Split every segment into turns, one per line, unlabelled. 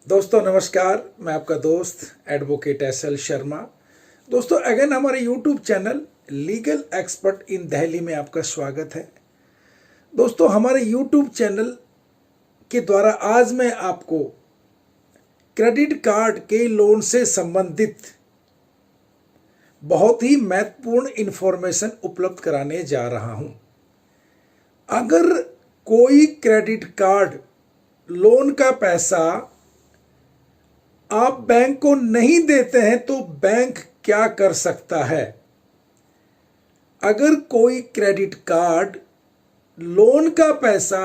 दोस्तों नमस्कार, मैं आपका दोस्त एडवोकेट एस.एल. शर्मा। दोस्तों अगेन हमारे YouTube channel legal expert in Delhi में आपका स्वागत है। दोस्तों हमारे यूट्यूब चैनल के द्वारा आज मैं आपको क्रेडिट कार्ड के लोन से संबंधित बहुत ही महत्वपूर्ण इंफॉर्मेशन उपलब्ध कराने जा रहा हूं। अगर कोई क्रेडिट कार्ड लोन का पैसा आप बैंक को नहीं देते हैं तो बैंक क्या कर सकता है। अगर कोई क्रेडिट कार्ड लोन का पैसा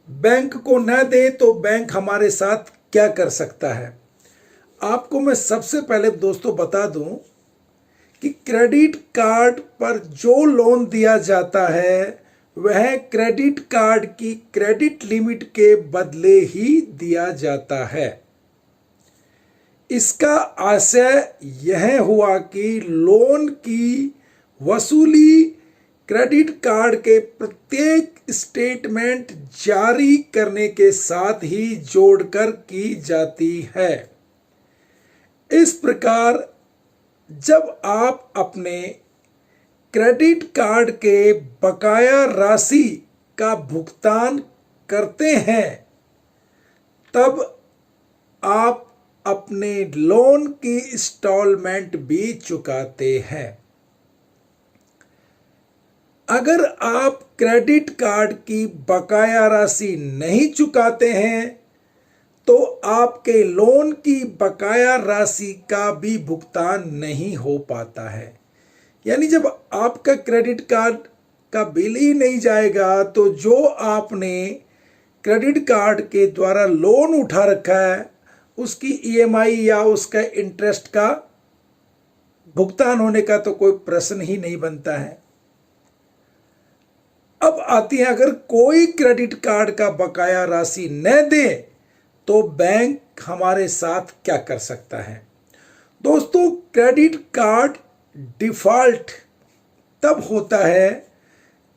बैंक को न दे तो बैंक हमारे साथ क्या कर सकता है। आपको मैं सबसे पहले दोस्तों बता दूं कि क्रेडिट कार्ड पर जो लोन दिया जाता है वह क्रेडिट कार्ड की क्रेडिट लिमिट के बदले ही दिया जाता है। इसका आशय यह हुआ कि लोन की वसूली क्रेडिट कार्ड के प्रत्येक स्टेटमेंट जारी करने के साथ ही जोड़कर की जाती है। इस प्रकार जब आप अपने क्रेडिट कार्ड के बकाया राशि का भुगतान करते हैं तब आप अपने लोन की इंस्टॉलमेंट भी चुकाते हैं। अगर आप क्रेडिट कार्ड की बकाया राशि नहीं चुकाते हैं तो आपके लोन की बकाया राशि का भी भुगतान नहीं हो पाता है। यानी जब आपका क्रेडिट कार्ड का बिल ही नहीं जाएगा तो जो आपने क्रेडिट कार्ड के द्वारा लोन उठा रखा है उसकी ईएमआई या उसका इंटरेस्ट का भुगतान होने का तो कोई प्रश्न ही नहीं बनता है। अब आती है, अगर कोई क्रेडिट कार्ड का बकाया राशि न दे तो बैंक हमारे साथ क्या कर सकता है। दोस्तों क्रेडिट कार्ड डिफॉल्ट तब होता है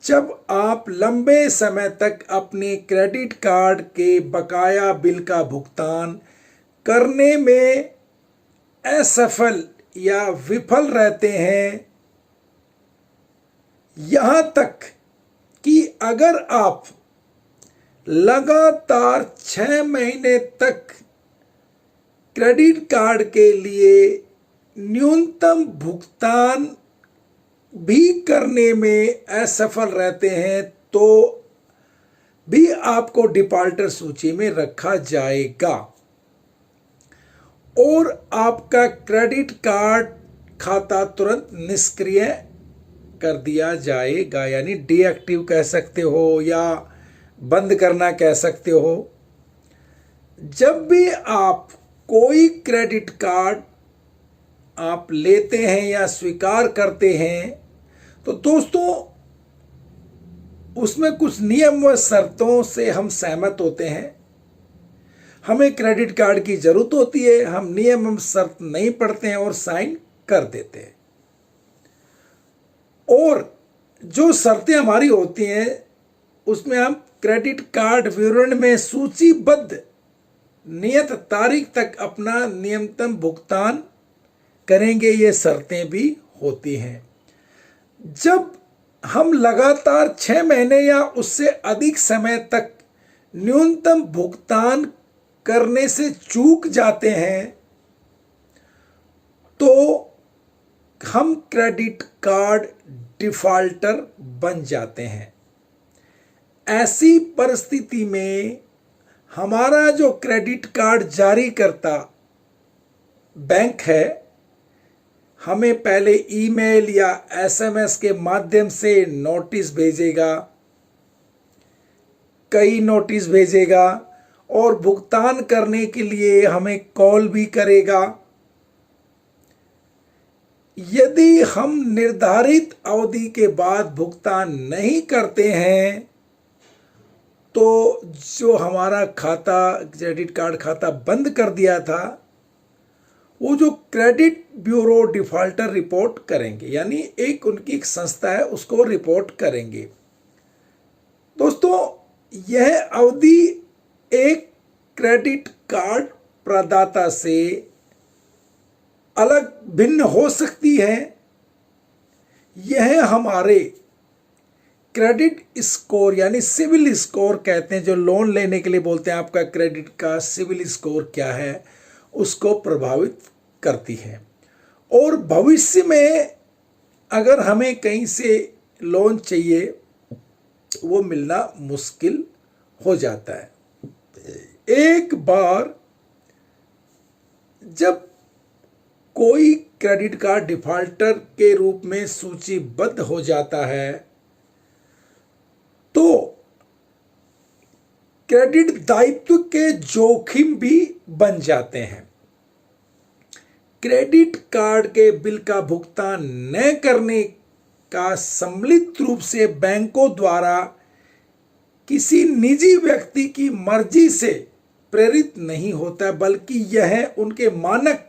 जब आप लंबे समय तक अपने क्रेडिट कार्ड के बकाया बिल का भुगतान करने में असफल या विफल रहते हैं। यहां तक कि अगर आप लगातार 6 महीने तक क्रेडिट कार्ड के लिए न्यूनतम भुगतान भी करने में असफल रहते हैं तो भी आपको डिफॉल्टर सूची में रखा जाएगा और आपका क्रेडिट कार्ड खाता तुरंत निष्क्रिय कर दिया जाएगा। यानी डीएक्टिव कह सकते हो या बंद करना कह सकते हो। जब भी आप कोई क्रेडिट कार्ड आप लेते हैं या स्वीकार करते हैं तो दोस्तों उसमें कुछ नियम व शर्तों से हम सहमत होते हैं। हमें क्रेडिट कार्ड की जरूरत होती है, हम नियम एवं शर्त नहीं पढ़ते हैं और साइन कर देते हैं। और जो शर्तें हमारी होती हैं उसमें हम क्रेडिट कार्ड विवरण में सूचीबद्ध नियत तारीख तक अपना न्यूनतम भुगतान करेंगे, ये शर्तें भी होती हैं। जब हम लगातार 6 महीने या उससे अधिक समय तक न्यूनतम भुगतान करने से चूक जाते हैं तो हम क्रेडिट कार्ड डिफॉल्टर बन जाते हैं। ऐसी परिस्थिति में हमारा जो क्रेडिट कार्ड जारी करता बैंक है हमें पहले ईमेल या एसएमएस के माध्यम से नोटिस भेजेगा, कई नोटिस भेजेगा और भुगतान करने के लिए हमें कॉल भी करेगा। यदि हम निर्धारित अवधि के बाद भुगतान नहीं करते हैं तो जो हमारा खाता क्रेडिट कार्ड खाता बंद कर दिया था वो जो क्रेडिट ब्यूरो डिफॉल्टर रिपोर्ट करेंगे, यानी एक उनकी एक संस्था है उसको रिपोर्ट करेंगे। दोस्तों यह अवधि एक क्रेडिट कार्ड प्रदाता से अलग भिन्न हो सकती है। यह हमारे क्रेडिट स्कोर यानी सिविल स्कोर कहते हैं, जो लोन लेने के लिए बोलते हैं आपका क्रेडिट का सिविल स्कोर क्या है, उसको प्रभावित करती है। और भविष्य में अगर हमें कहीं से लोन चाहिए वो मिलना मुश्किल हो जाता है। एक बार जब कोई क्रेडिट कार्ड डिफॉल्टर के रूप में सूचीबद्ध हो जाता है तो क्रेडिट दायित्व के जोखिम भी बन जाते हैं। क्रेडिट कार्ड के बिल का भुगतान न करने का सम्मिलित रूप से बैंकों द्वारा किसी निजी व्यक्ति की मर्जी से प्रेरित नहीं होता, बल्कि यह उनके मानक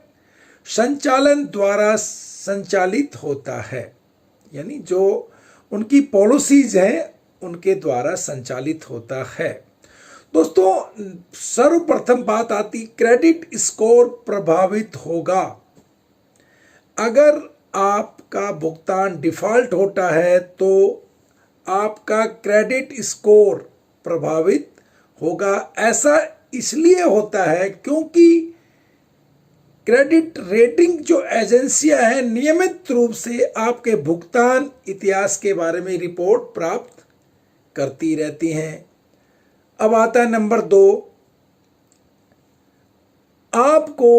संचालन द्वारा संचालित होता है। यानी जो उनकी पॉलिसीज हैं उनके द्वारा संचालित होता है। दोस्तों, सर्वप्रथम बात आती क्रेडिट स्कोर प्रभावित होगा। अगर आपका भुगतान डिफॉल्ट होता है तो आपका क्रेडिट स्कोर प्रभावित होगा। ऐसा इसलिए होता है क्योंकि क्रेडिट रेटिंग जो एजेंसियां हैं नियमित रूप से आपके भुगतान इतिहास के बारे में रिपोर्ट प्राप्त करती रहती हैं। अब आता है नंबर 2, आपको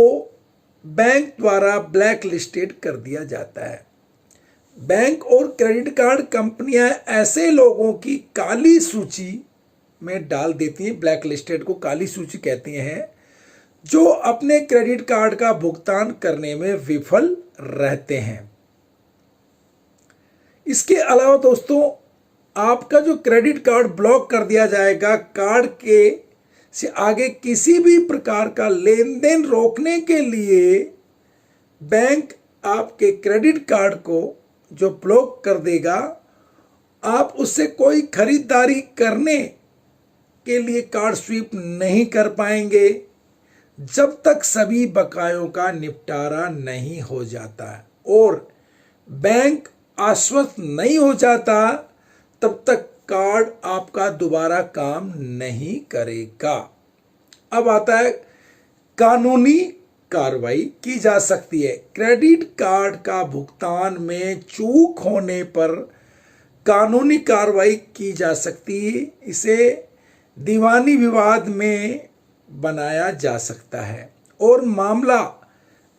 बैंक द्वारा ब्लैक लिस्टेड कर दिया जाता है। बैंक और क्रेडिट कार्ड कंपनियां ऐसे लोगों की काली सूची में डाल देती हैं, ब्लैक लिस्टेड को काली सूची कहती हैं, जो अपने क्रेडिट कार्ड का भुगतान करने में विफल रहते हैं। इसके अलावा दोस्तों, आपका जो क्रेडिट कार्ड ब्लॉक कर दिया जाएगा। कार्ड के से आगे किसी भी प्रकार का लेन देन रोकने के लिए बैंक आपके क्रेडिट कार्ड को जो ब्लॉक कर देगा, आप उससे कोई खरीदारी करने के लिए कार्ड स्वीप नहीं कर पाएंगे जब तक सभी बकायों का निपटारा नहीं हो जाता और बैंक आश्वस्त नहीं हो जाता, तब तक कार्ड आपका दोबारा काम नहीं करेगा। अब आता है कानूनी कार्रवाई की जा सकती है। क्रेडिट कार्ड का भुगतान में चूक होने पर कानूनी कार्रवाई की जा सकती है। इसे दीवानी विवाद में बनाया जा सकता है और मामला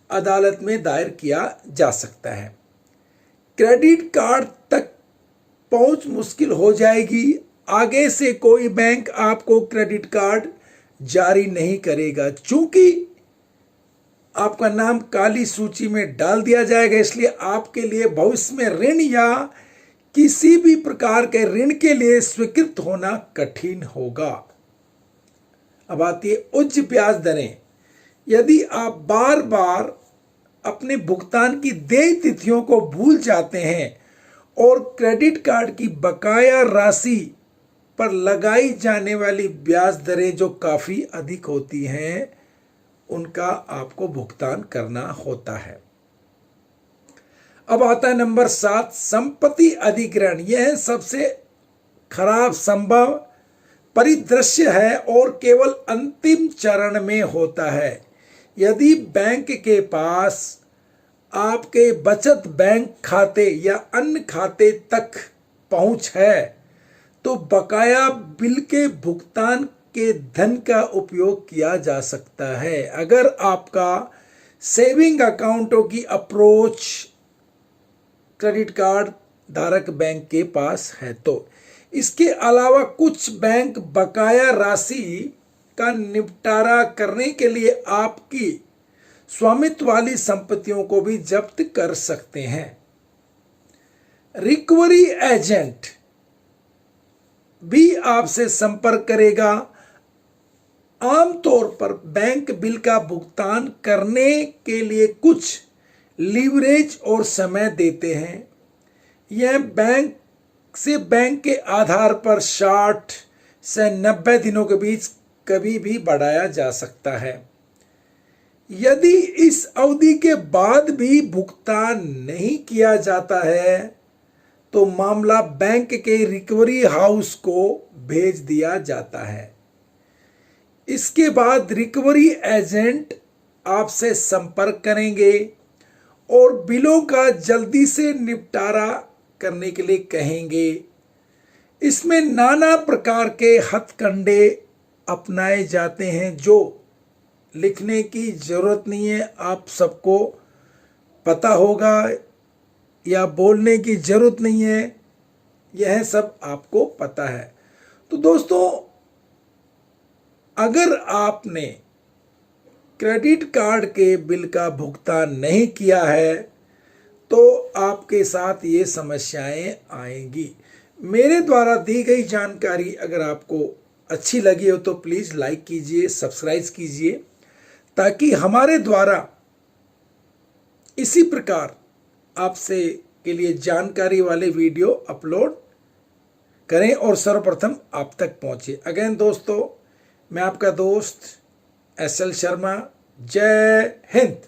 अदालत में दायर किया जा सकता है। क्रेडिट कार्ड तक पहुंच मुश्किल हो जाएगी। आगे से कोई बैंक आपको क्रेडिट कार्ड जारी नहीं करेगा, चूंकि आपका नाम काली सूची में डाल दिया जाएगा। इसलिए आपके लिए भविष्य में ऋण या किसी भी प्रकार के ऋण के लिए स्वीकृत होना कठिन होगा। अब आती है उच्च ब्याज दरें। यदि आप बार बार अपने भुगतान की देय तिथियों को भूल जाते हैं और क्रेडिट कार्ड की बकाया राशि पर लगाई जाने वाली ब्याज दरें जो काफी अधिक होती हैं, उनका आपको भुगतान करना होता है। अब आता है नंबर 7, संपत्ति अधिग्रहण। यह सबसे खराब संभव परिदृश्य है और केवल अंतिम चरण में होता है। यदि बैंक के पास आपके बचत बैंक खाते या अन्य खाते तक पहुंच है तो बकाया बिल के भुगतान के धन का उपयोग किया जा सकता है। अगर आपका सेविंग अकाउंटों की अप्रोच क्रेडिट कार्ड धारक बैंक के पास है तो। इसके अलावा कुछ बैंक बकाया राशि का निपटारा करने के लिए आपकी स्वामित्व वाली संपत्तियों को भी जब्त कर सकते हैं। रिकवरी एजेंट भी आपसे संपर्क करेगा। आमतौर पर बैंक बिल का भुगतान करने के लिए कुछ लीवरेज और समय देते हैं। यह बैंक के आधार पर 60 से 90 दिनों के बीच कभी भी बढ़ाया जा सकता है। यदि इस अवधि के बाद भी भुगतान नहीं किया जाता है तो मामला बैंक के रिकवरी हाउस को भेज दिया जाता है। इसके बाद रिकवरी एजेंट आपसे संपर्क करेंगे और बिलों का जल्दी से निपटारा करने के लिए कहेंगे। इसमें नाना प्रकार के हथकंडे अपनाए जाते हैं जो लिखने की जरूरत नहीं है, आप सबको पता होगा, या बोलने की जरूरत नहीं है, यह सब आपको पता है। तो दोस्तों, अगर आपने क्रेडिट कार्ड के बिल का भुगतान नहीं किया है तो आपके साथ ये समस्याएं आएंगी। मेरे द्वारा दी गई जानकारी अगर आपको अच्छी लगी हो तो प्लीज़ लाइक कीजिए, सब्सक्राइब कीजिए, ताकि हमारे द्वारा इसी प्रकार आपसे के लिए जानकारी वाले वीडियो अपलोड करें और सर्वप्रथम आप तक पहुंचे। अगेन दोस्तों, मैं आपका दोस्त SL शर्मा। जय हिंद।